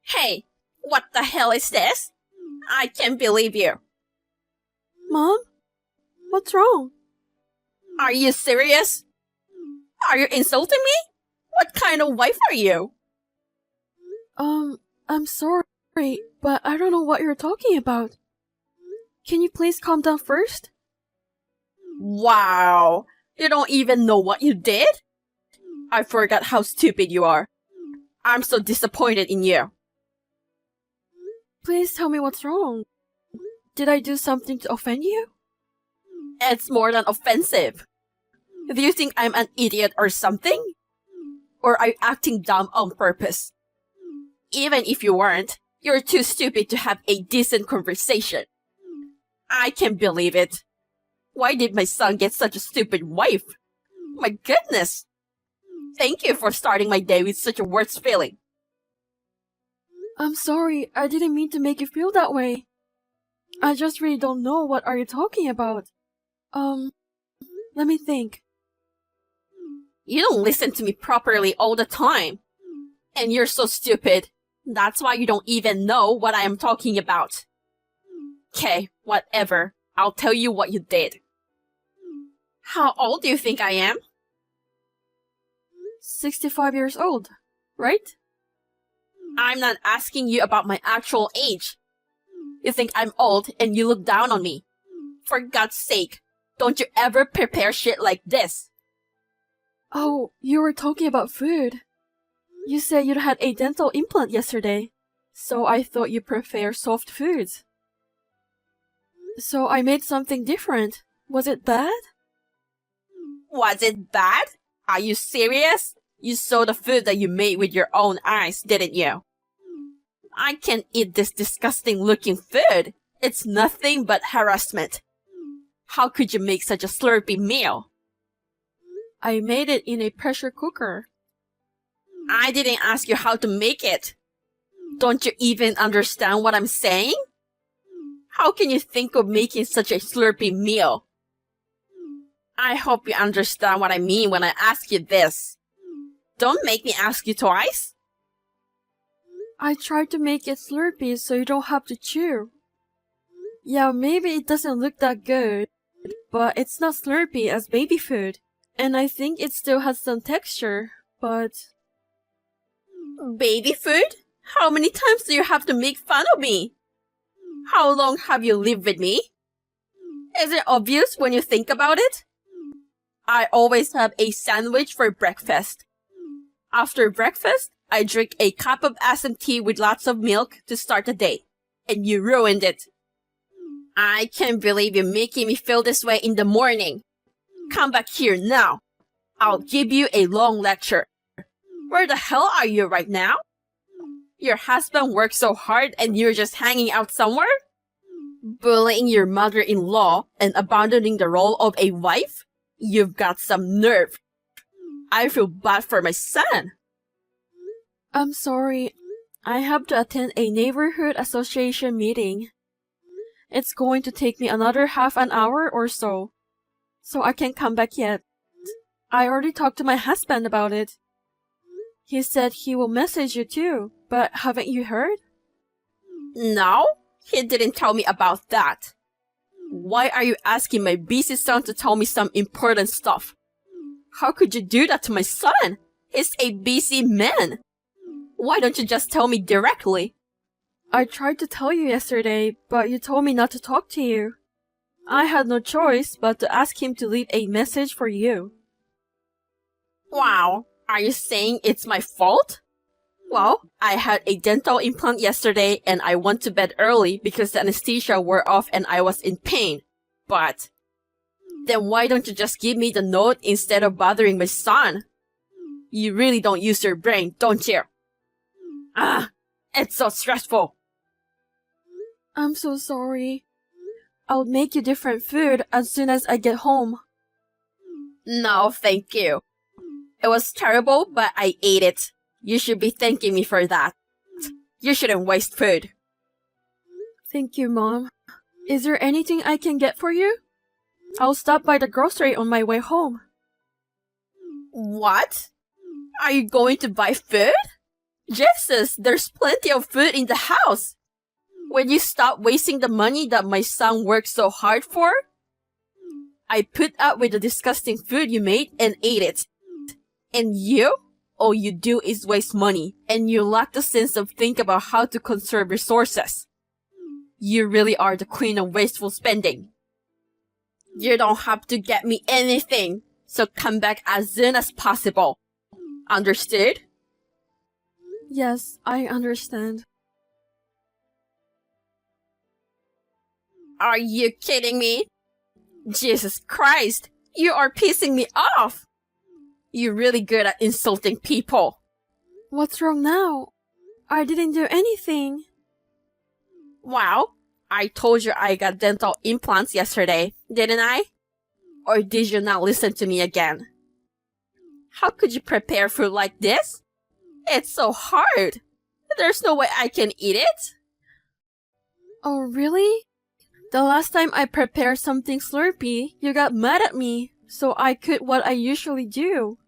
Hey, what the hell is this? I can't believe you. Mom? What's wrong? Are you serious? Are you insulting me? What kind of wife are you? I'm sorry, but I don't know what you're talking about. Can you please calm down first? Wow, you don't even know what you did? I forgot how stupid you are. I'm so disappointed in you. Please tell me what's wrong. Did I do something to offend you? It's more than offensive. Do you think I'm an idiot or something? Or are you acting dumb on purpose? Even if you weren't, you're too stupid to have a decent conversation. I can't believe it. Why did my son get such a stupid wife? My goodness! Thank you for starting my day with such a worse feeling. I'm sorry, I didn't mean to make you feel that way. I just really don't know what are you talking about. Let me think. You don't listen to me properly all the time. And you're so stupid. That's why you don't even know what I am talking about. Okay, whatever. I'll tell you what you did. How old do you think I am? 65 years old, right? I'm not asking you about my actual age. You think I'm old and you look down on me. For God's sake, don't you ever prepare shit like this. Oh, you were talking about food. You said you had a dental implant yesterday, so I thought you prefer soft foods. So I made something different. Was it bad? Was it bad? Are you serious? You saw the food that you made with your own eyes, didn't you? I can't eat this disgusting looking food. It's nothing but harassment. How could you make such a slurpy meal? I made it in a pressure cooker. I didn't ask you how to make it. Don't you even understand what I'm saying? How can you think of making such a slurpy meal? I hope you understand what I mean when I ask you this. Don't make me ask you twice. I tried to make it slurpy so you don't have to chew. Yeah, maybe it doesn't look that good, but it's not slurpy as baby food. And I think it still has some texture, but... Baby food? How many times do you have to make fun of me? How long have you lived with me? Is it obvious when you think about it? I always have a sandwich for breakfast. After breakfast, I drink a cup of tea with lots of milk to start the day. And you ruined it. I can't believe you're making me feel this way in the morning. Come back here now. I'll give you a long lecture. Where the hell are you right now? Your husband works so hard and you're just hanging out somewhere? Bullying your mother-in-law and abandoning the role of a wife? You've got some nerve. I feel bad for my son. I'm sorry. I have to attend a neighborhood association meeting. It's going to take me another half an hour or so. So I can't come back yet. I already talked to my husband about it. He said he will message you too, but haven't you heard? No, he didn't tell me about that. Why are you asking my busy son to tell me some important stuff? How could you do that to my son? He's a busy man. Why don't you just tell me directly? I tried to tell you yesterday, but you told me not to talk to you. I had no choice but to ask him to leave a message for you. Wow, are you saying it's my fault? Well, I had a dental implant yesterday and I went to bed early because the anesthesia wore off and I was in pain. But then why don't you just give me the note instead of bothering my son? You really don't use your brain, don't you? It's so stressful. I'm so sorry. I'll make you different food as soon as I get home. No, thank you. It was terrible, but I ate it. You should be thanking me for that. You shouldn't waste food. Thank you, Mom. Is there anything I can get for you? I'll stop by the grocery on my way home. What? Are you going to buy food? Jesus, there's plenty of food in the house. Will you stop wasting the money that my son worked so hard for? I put up with the disgusting food you made and ate it. And you? All you do is waste money, and you lack the sense of think about how to conserve resources. You really are the queen of wasteful spending. You don't have to get me anything, so come back as soon as possible. Understood? Yes, I understand. Are you kidding me? Jesus Christ, you are pissing me off. You're really good at insulting people. What's wrong now? I didn't do anything. Wow, I told you I got dental implants yesterday, didn't I? Or did you not listen to me again? How could you prepare food like this? It's so hard. There's no way I can eat it. Oh, really? The last time I prepared something slurpy, you got mad at me, so I could what I usually do.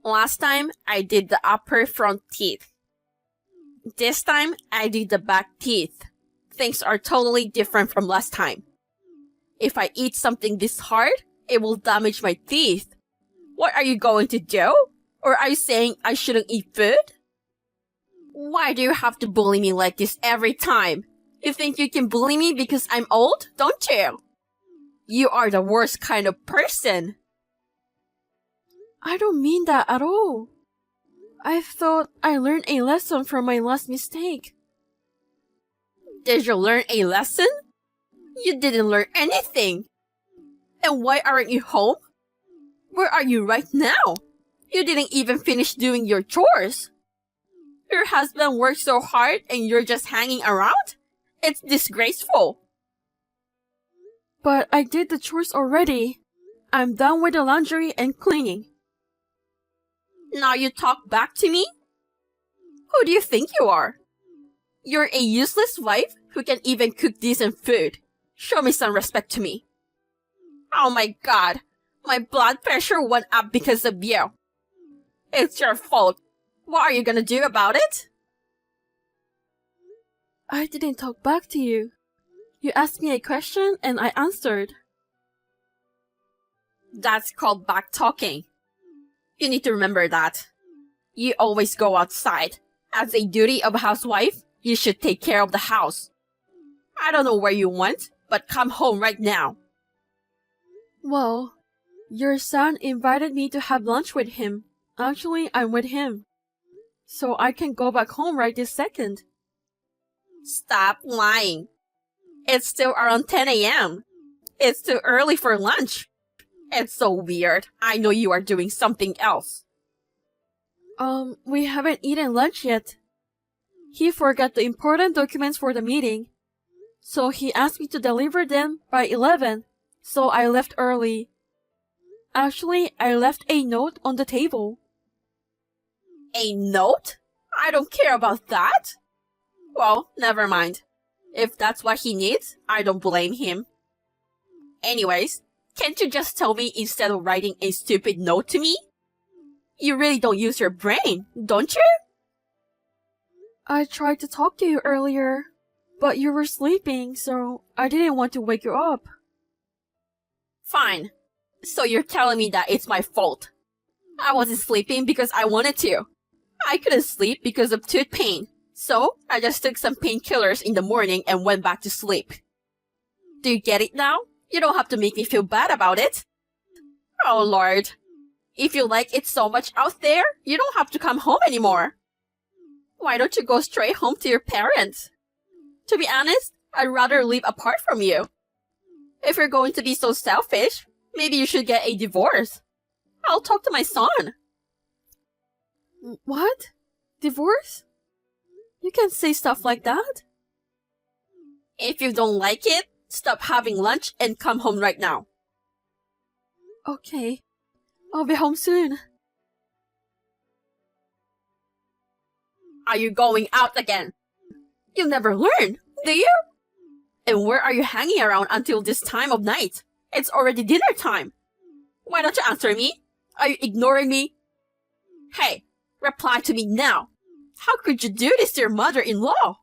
Last time, I did the upper front teeth. This time, I did the back teeth. Things are totally different from last time. If I eat something this hard, it will damage my teeth. What are you going to do? Or are you saying I shouldn't eat food? Why do you have to bully me like this every time? You think you can bully me because I'm old, don't you? You are the worst kind of person. I don't mean that at all. I thought I learned a lesson from my last mistake. Did you learn a lesson? You didn't learn anything. And why aren't you home? Where are you right now? You didn't even finish doing your chores. Your husband worked so hard and you're just hanging around? It's disgraceful. But I did the chores already. I'm done with the laundry and cleaning. Now you talk back to me? Who do you think you are? You're a useless wife who can even cook decent food. Show me some respect to me. Oh my god, my blood pressure went up because of you. It's your fault. What are you gonna do about it? I didn't talk back to you. You asked me a question and I answered. That's called back talking. You need to remember that. You always go outside. As a duty of a housewife, you should take care of the house. I don't know where you went, but come home right now. Well, your son invited me to have lunch with him. Actually, I'm with him. So I can go back home right this second. Stop lying. It's still around 10 a.m. It's too early for lunch. It's so weird. I know you are doing something else. We haven't eaten lunch yet. He forgot the important documents for the meeting. So he asked me to deliver them by 11. So I left early. Actually, I left a note on the table. A note? I don't care about that. Well, never mind. If that's what he needs, I don't blame him. Anyways, can't you just tell me instead of writing a stupid note to me? You really don't use your brain, don't you? I tried to talk to you earlier, but you were sleeping, so I didn't want to wake you up. Fine. So you're telling me that it's my fault. I wasn't sleeping because I wanted to. I couldn't sleep because of tooth pain. So I just took some painkillers in the morning and went back to sleep. Do you get it now? You don't have to make me feel bad about it. Oh Lord. If you like it so much out there, you don't have to come home anymore. Why don't you go straight home to your parents? To be honest, I'd rather live apart from you. If you're going to be so selfish, maybe you should get a divorce. I'll talk to my son. What? Divorce? You can't say stuff like that. If you don't like it, stop having lunch and come home right now. Okay. I'll be home soon. Are you going out again? You never learn, do you? And where are you hanging around until this time of night? It's already dinner time. Why don't you answer me? Are you ignoring me? Hey, Reply to me now. How could you do this to your mother-in-law?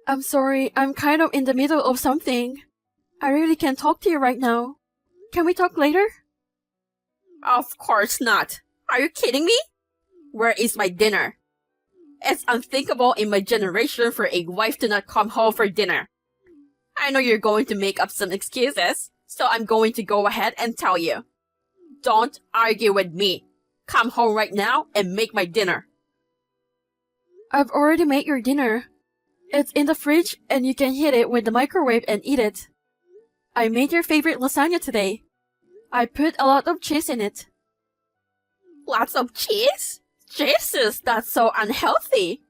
I'm sorry, I'm kind of in the middle of something. I really can't talk to you right now. Can we talk later? Of course not. Are you kidding me? Where is my dinner? It's unthinkable in my generation for a wife to not come home for dinner. I know you're going to make up some excuses, so I'm going to go ahead and tell you. Don't argue with me. Come home right now and make my dinner. I've already made your dinner. It's in the fridge and you can heat it with the microwave and eat it. I made your favorite lasagna today. I put a lot of cheese in it. Lots of cheese? Jesus, that's so unhealthy.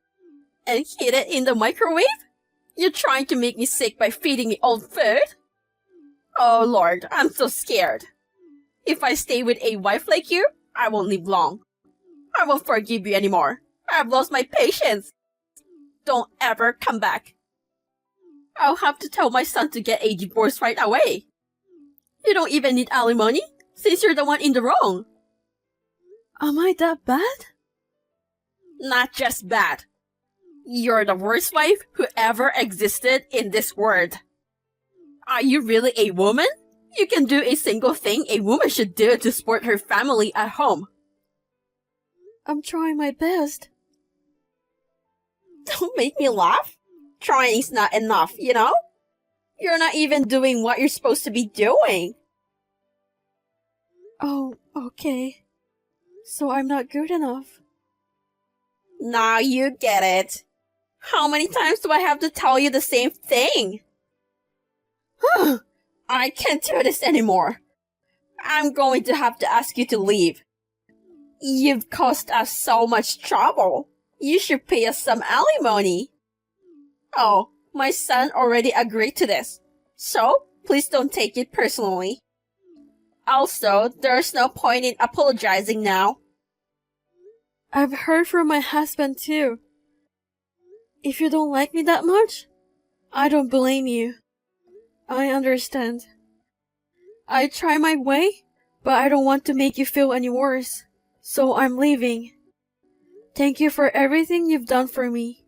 And heat it in the microwave? You're trying to make me sick by feeding me old food? Oh Lord, I'm so scared. If I stay with a wife like you, I won't live long. I won't forgive you anymore. I've lost my patience. Don't ever come back. I'll have to tell my son to get a divorce right away. You don't even need alimony, since you're the one in the wrong. Am I that bad? Not just bad. You're the worst wife who ever existed in this world. Are you really a woman? You can do a single thing a woman should do to support her family at home. I'm trying my best. Don't make me laugh. Trying's not enough, you know? You're not even doing what you're supposed to be doing. Oh, okay. So I'm not good enough. Now you get it. How many times do I have to tell you the same thing? I can't do this anymore. I'm going to have to ask you to leave. You've caused us so much trouble. You should pay us some alimony. Oh, my son already agreed to this. So, please don't take it personally. Also, there's no point in apologizing now. I've heard from my husband too. If you don't like me that much, I don't blame you. I understand. I try my way, but I don't want to make you feel any worse. So I'm leaving. Thank you for everything you've done for me.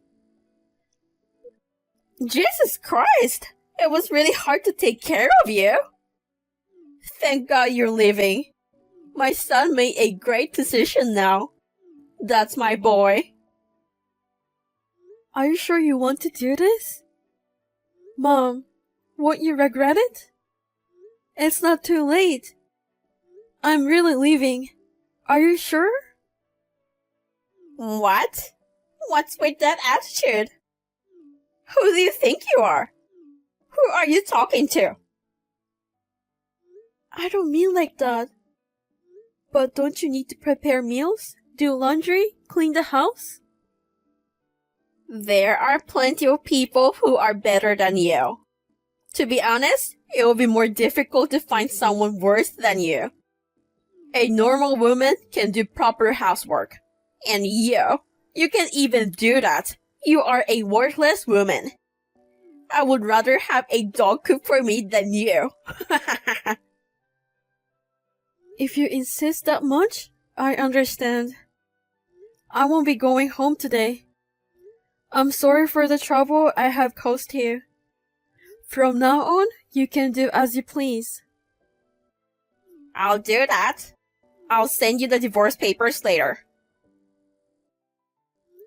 Jesus Christ! It was really hard to take care of you. Thank God you're leaving. My son made a great decision now. That's my boy. Are you sure you want to do this? Mom, won't you regret it? It's not too late. I'm really leaving. Are you sure? What? What's with that attitude? Who do you think you are? Who are you talking to? I don't mean like that. But don't you need to prepare meals, do laundry, clean the house? There are plenty of people who are better than you. To be honest, it will be more difficult to find someone worse than you. A normal woman can do proper housework. And you can't even do that. You are a worthless woman. I would rather have a dog cook for me than you. If you insist that much, I understand. I won't be going home today. I'm sorry for the trouble I have caused you. From now on, you can do as you please. I'll do that. I'll send you the divorce papers later.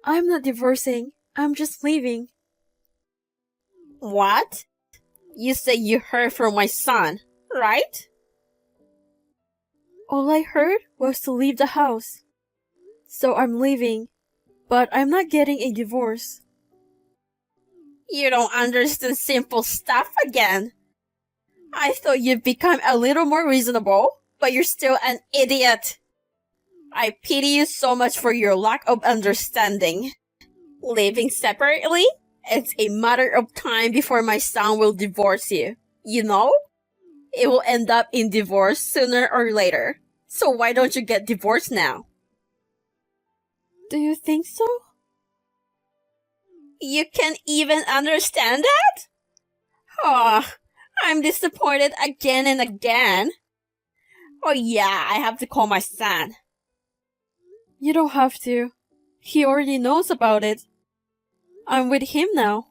I'm not divorcing. I'm just leaving. What? You say you heard from my son, right? All I heard was to leave the house. So I'm leaving. But I'm not getting a divorce. You don't understand simple stuff again. I thought you'd become a little more reasonable, but you're still an idiot. I pity you so much for your lack of understanding. Living separately? It's a matter of time before my son will divorce you. You know? It will end up in divorce sooner or later. So why don't you get divorced now? Do you think so? You can't even understand that? Oh, I'm disappointed again and again. Oh yeah, I have to call my son. You don't have to. He already knows about it. I'm with him now.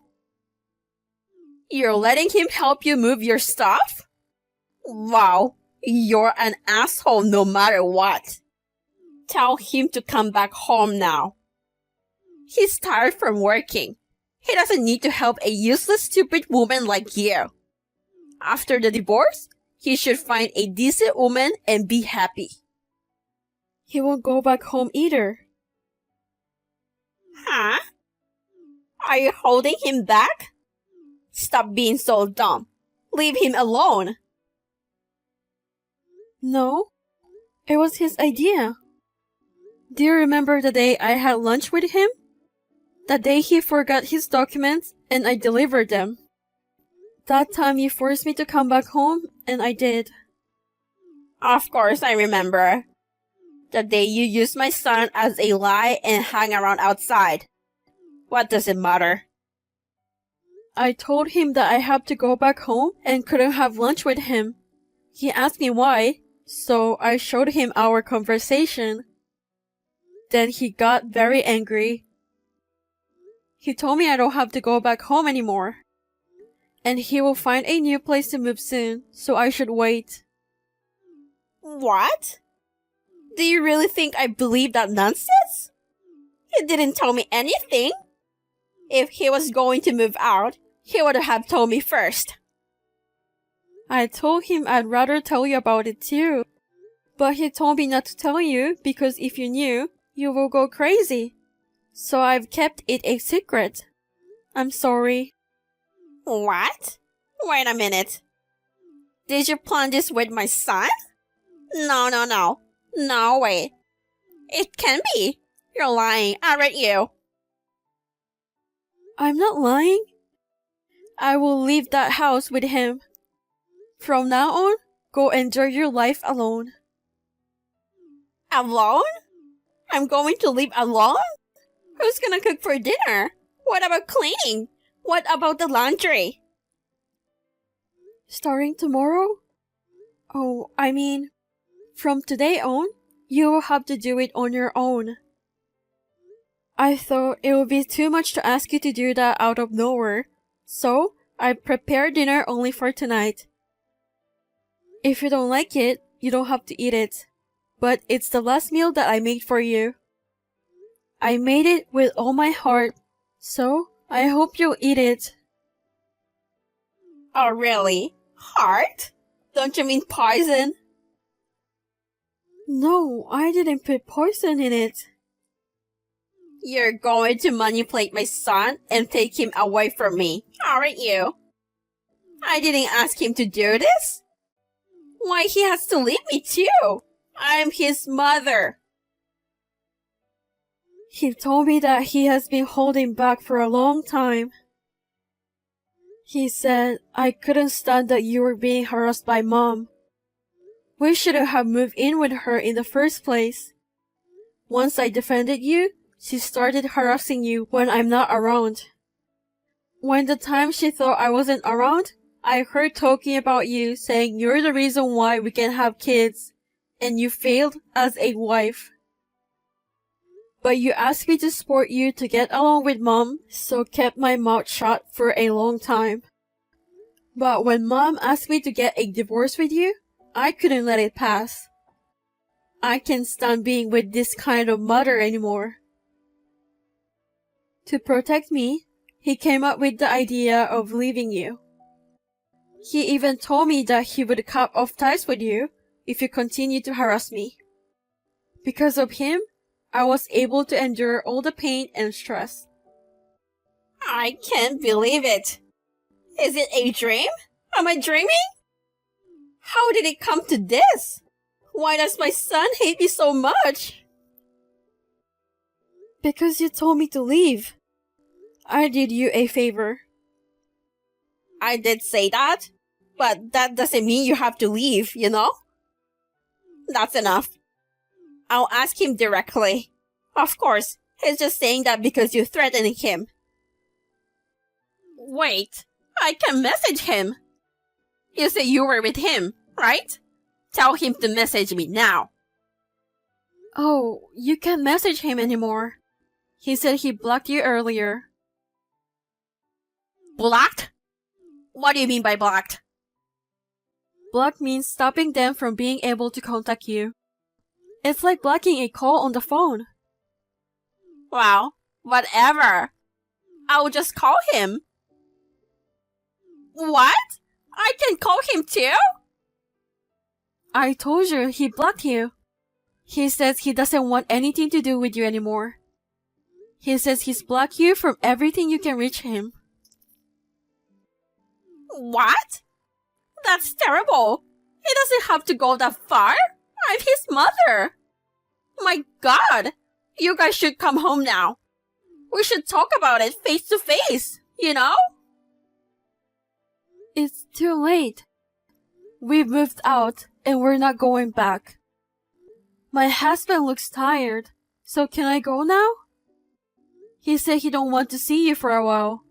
You're letting him help you move your stuff? Wow, you're an asshole no matter what. Tell him to come back home now. He's tired from working. He doesn't need to help a useless, stupid woman like you. After the divorce, he should find a decent woman and be happy. He won't go back home either. Huh? Are you holding him back? Stop being so dumb. Leave him alone. No, it was his idea. Do you remember the day I had lunch with him? The day he forgot his documents and I delivered them. That time you forced me to come back home and I did. Of course I remember. The day you used my son as a lie and hung around outside. What does it matter? I told him that I had to go back home and couldn't have lunch with him. He asked me why, so I showed him our conversation. Then he got very angry. He told me I don't have to go back home anymore. And he will find a new place to move soon, so I should wait. What? Do you really think I believe that nonsense? He didn't tell me anything. If he was going to move out, he would have told me first. I told him I'd rather tell you about it too. But he told me not to tell you because if you knew, you will go crazy. So I've kept it a secret. I'm sorry. What? Wait a minute. Did you plan this with my son? No. No way. It can be. You're lying, aren't you? I'm not lying. I will leave that house with him. From now on, go enjoy your life alone. Alone? I'm going to live alone? Who's gonna cook for dinner? What about cleaning? What about the laundry? Starting tomorrow? Oh, I mean, from today on, you will have to do it on your own. I thought it would be too much to ask you to do that out of nowhere, so I prepared dinner only for tonight. If you don't like it, you don't have to eat it, but it's the last meal that I made for you. I made it with all my heart, so I hope you'll eat it. Oh, really? Heart? Don't you mean poison? No, I didn't put poison in it. You're going to manipulate my son and take him away from me, aren't you? I didn't ask him to do this. Why he has to leave me too? I'm his mother. He told me that he has been holding back for a long time. He said I couldn't stand that you were being harassed by Mom. We shouldn't have moved in with her in the first place. Once I defended you, she started harassing you when I'm not around. When the time she thought I wasn't around, I heard talking about you saying you're the reason why we can have kids, and you failed as a wife. But you asked me to support you to get along with Mom, so kept my mouth shut for a long time. But when Mom asked me to get a divorce with you, I couldn't let it pass. I can't stand being with this kind of mother anymore. To protect me, he came up with the idea of leaving you. He even told me that he would cut off ties with you if you continue to harass me. Because of him, I was able to endure all the pain and stress. I can't believe it. Is it a dream? Am I dreaming? How did it come to this? Why does my son hate me so much? Because you told me to leave. I did you a favor. I did say that, but that doesn't mean you have to leave, you know? That's enough. I'll ask him directly. Of course, he's just saying that because you're threatening him. Wait, I can message him. You say you were with him, right? Tell him to message me now. Oh, you can't message him anymore. He said he blocked you earlier. Blocked? What do you mean by blocked? Block means stopping them from being able to contact you. It's like blocking a call on the phone. Well, whatever. I'll just call him. What? I can call him too? I told you he blocked you. He says he doesn't want anything to do with you anymore. He says he's blocked you from everything you can reach him. What? That's terrible. He doesn't have to go that far. I'm his mother. My God. You guys should come home now. We should talk about it face to face, you know? It's too late. We've moved out and we're not going back. My husband looks tired, so can I go now? He said he don't want to see you for a while,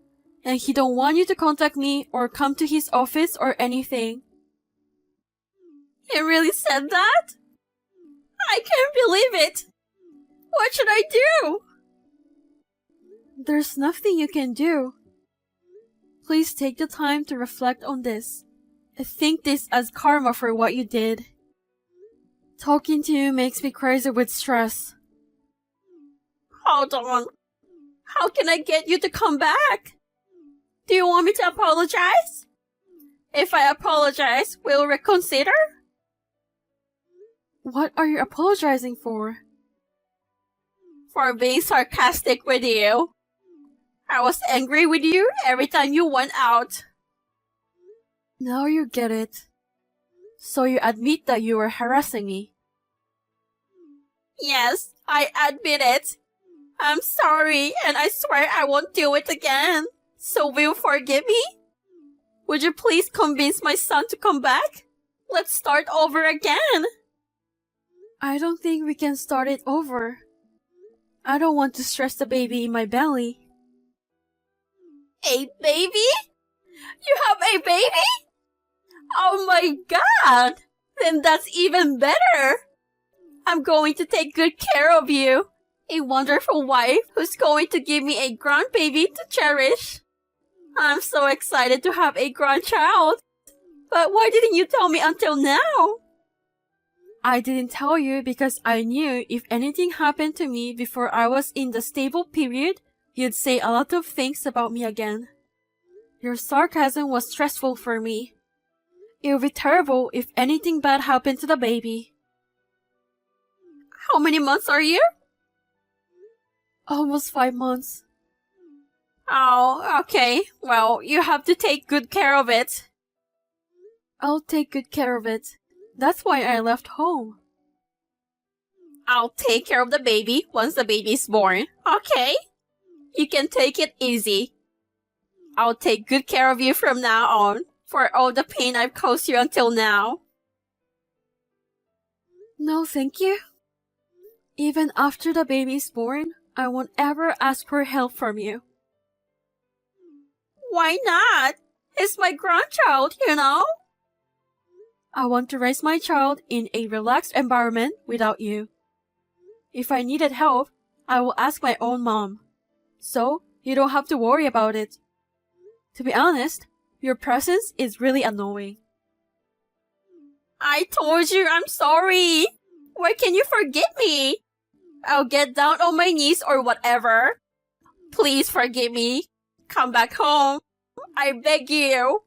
and he don't want you to contact me or come to his office or anything. He really said that? I can't believe it. What should I do? There's nothing you can do. Please take the time to reflect on this and think this as karma for what you did. Talking to you makes me crazy with stress. Hold on. How can I get you to come back? Do you want me to apologize? If I apologize, will reconsider? What are you apologizing for? For being sarcastic with you. I was angry with you every time you went out. Now you get it. So you admit that you were harassing me. Yes, I admit it. I'm sorry, and I swear I won't do it again. So will you forgive me? Would you please convince my son to come back? Let's start over again. I don't think we can start it over. I don't want to stress the baby in my belly. A baby? You have a baby? Oh my God! Then that's even better. I'm going to take good care of you. A wonderful wife who's going to give me a grandbaby to cherish. I'm so excited to have a grandchild. But why didn't you tell me until now? I didn't tell you because I knew if anything happened to me before I was in the stable period, you'd say a lot of things about me again. Your sarcasm was stressful for me. It would be terrible if anything bad happened to the baby. How many months are you? Almost 5 months. Oh, okay. Well, you have to take good care of it. I'll take good care of it. That's why I left home. I'll take care of the baby once the baby's born. Okay? You can take it easy. I'll take good care of you from now on for all the pain I've caused you until now. No, thank you. Even after the baby's born, I won't ever ask for help from you. Why not? It's my grandchild, you know? I want to raise my child in a relaxed environment without you. If I needed help, I will ask my own mom. So, you don't have to worry about it. To be honest, your presence is really annoying. I told you I'm sorry. Why can you forgive me? I'll get down on my knees or whatever. Please forgive me. Come back home. I beg you.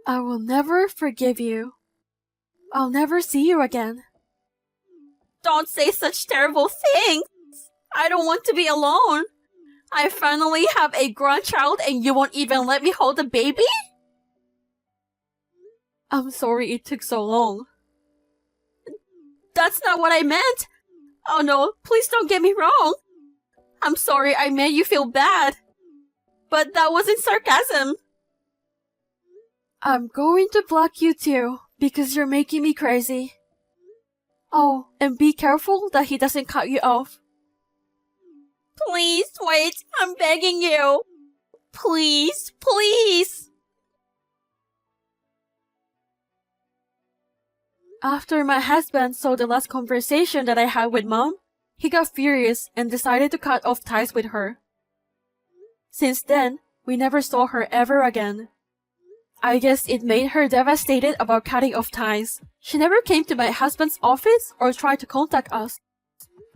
I will never forgive you. I'll never see you again. Don't say such terrible things. I don't want to be alone. I finally have a grandchild and you won't even let me hold the baby? I'm sorry it took so long. That's not what I meant. Oh no, please don't get me wrong. I'm sorry I made you feel bad. But that wasn't sarcasm. I'm going to block you too, because you're making me crazy. Oh, and be careful that he doesn't cut you off. Please wait, I'm begging you. Please, please. After my husband saw the last conversation that I had with Mom, he got furious and decided to cut off ties with her. Since then, we never saw her ever again. I guess it made her devastated about cutting off ties. She never came to my husband's office or tried to contact us.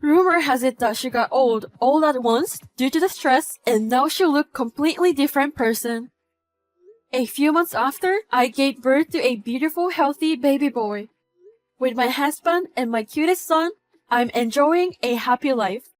Rumor has it that she got old all at once due to the stress and now she looked completely different person. A few months after, I gave birth to a beautiful healthy baby boy. With my husband and my cutest son, I'm enjoying a happy life.